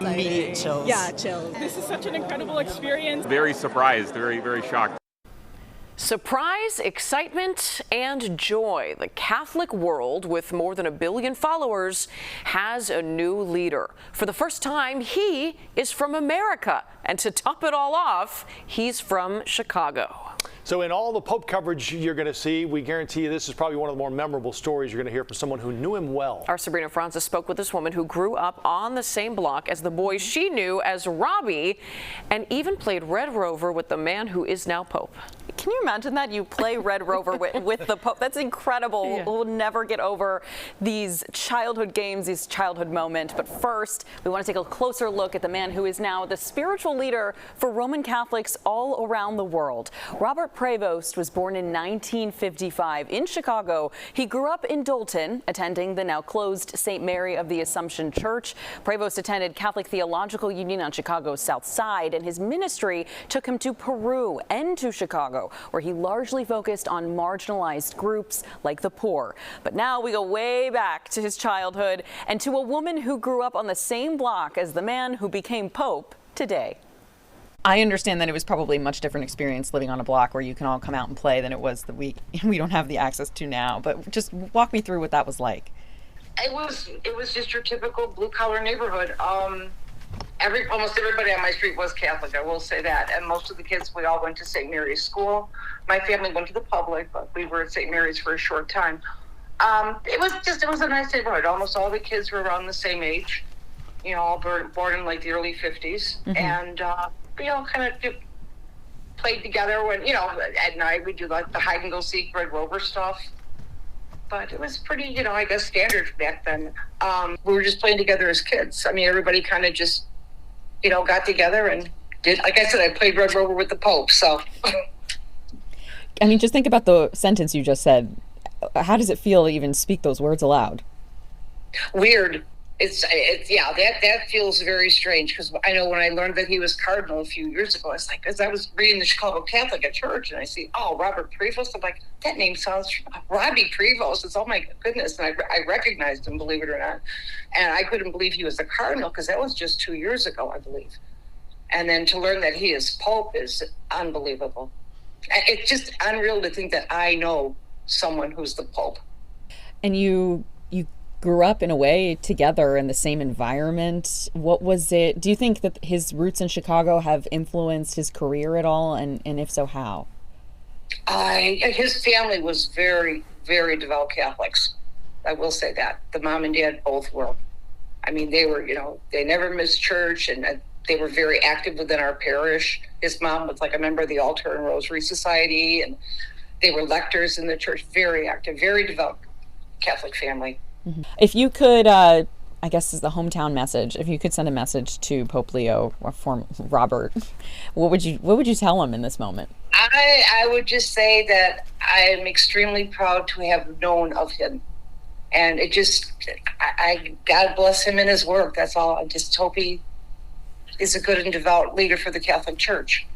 Immediate chills. Yeah, chills. This is such an incredible experience. Very surprised, very shocked. Surprise, excitement, and joy. The Catholic world, with more than 1 billion followers, has a new leader. For the first time, he is from America. And to top it all off, he's from Chicago. So in all the Pope coverage you're going to see, we guarantee you this is probably one of the more memorable stories you're going to hear from someone who knew him well. Our Sabrina Franza spoke with this woman who grew up on the same block as the boy she knew as Robby, and even played Red Rover with the man who is now Pope. Can you imagine that? You play Red Rover with the Pope. That's incredible. Yeah. We'll never get over these childhood games, these childhood moments. But first, we want to take a closer look at the man who is now the spiritual leader for Roman Catholics all around the world. Robby Prevost was born in 1955 in Chicago. He grew up in Dolton, attending the now closed St. Mary of the Assumption Church. Prevost attended Catholic Theological Union on Chicago's South Side, and his ministry took him to Peru and to Chicago, where he largely focused on marginalized groups like the poor. But now we go way back to his childhood and to a woman who grew up on the same block as the man who became Pope today. I understand that it was probably a much different experience living on a block where you can all come out and play than it was that we don't have the access to now. But just walk me through what that was like. It was just your typical blue collar neighborhood. Almost everybody on my street was Catholic, I will say that. And most of the kids, we all went to St. Mary's school. My family went to the public, but we were at St. Mary's for a short time. It was a nice neighborhood. Almost all the kids were around the same age, all born in like the early 50s. Mm-hmm. And, kind of played together when, at night we do like the hide and go seek Red Rover stuff. But it was pretty, I guess standard back then. We were just playing together as kids. I mean, everybody kind of just, got together and did, like I said, I played Red Rover with the Pope, so. I mean, just think about the sentence you just said. How does it feel to even speak those words aloud? Weird. That feels very strange, because I know when I learned that he was cardinal a few years ago, I was like, because I was reading the Chicago Catholic at church, and I see, Robby Prevost. I'm like, that name sounds Robby Prevost. It's, oh my goodness, and I recognized him, believe it or not, and I couldn't believe he was a cardinal, because that was just 2 years ago, I believe. And then to learn that he is Pope is unbelievable. It's just unreal to think that I know someone who's the Pope. And you grew up in a way together in the same environment. What was it? Do you think that his roots in Chicago have influenced his career at all? And if so, how? His family was very, very devout Catholics. I will say that. The mom and dad both were. I mean, they were, they never missed church, and they were very active within our parish. His mom was like a member of the Altar and Rosary Society, and they were lectors in the church, very active, very devout Catholic family. Mm-hmm. If you could, I guess this is the hometown message, if you could send a message to Pope Leo or Robert, what would you tell him in this moment? I would just say that I am extremely proud to have known of him. And it just, God bless him in his work. That's all. I just hope he is a good and devout leader for the Catholic Church.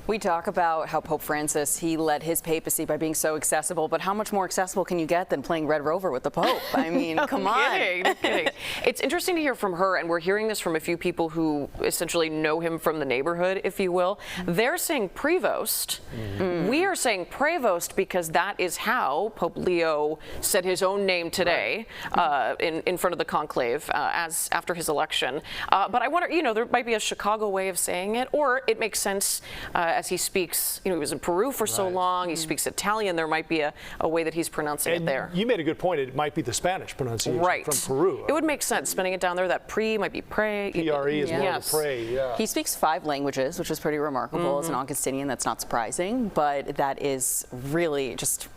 We talk about how Pope Francis, he led his papacy by being so accessible, but how much more accessible can you get than playing Red Rover with the Pope? I mean, come on. No kidding. It's interesting to hear from her, and we're hearing this from a few people who essentially know him from the neighborhood, if you will. They're saying Prevost. Mm-hmm. We are saying Prevost because that is how Pope Leo said his own name today in front of the conclave as after his election. But I wonder, there might be a Chicago way of saying it, or it makes sense as he speaks, he was in Peru for so long, he speaks Italian, there might be a way that he's pronouncing it there. You made a good point, it might be the Spanish pronunciation from Peru. It would make sense, spending it down there, that pre might be pray. P-R-E is more of a pray, yeah. He speaks 5 languages, which is pretty remarkable. As an Augustinian, that's not surprising, but that is really just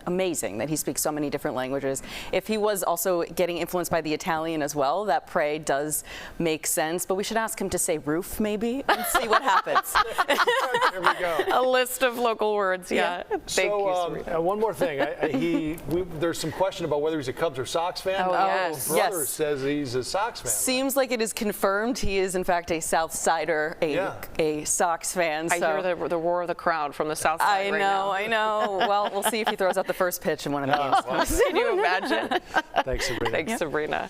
amazing that he speaks so many different languages. If he was also getting influenced by the Italian as well, that pray does make sense, but we should ask him to say roof maybe and see what happens. There we go. A list of local words, yeah. Thank you, Sabrina. One more thing, there's some question about whether he's a Cubs or Sox fan. Oh, yes. His brother says he's a Sox fan. Seems like it is confirmed he is in fact a South Sider, a Sox fan. I hear the roar of the crowd from the South Side right now. I know. Well, we'll see if he throws out the first pitch in one of the games. Can you imagine? Thanks, Sabrina. Thanks, Sabrina.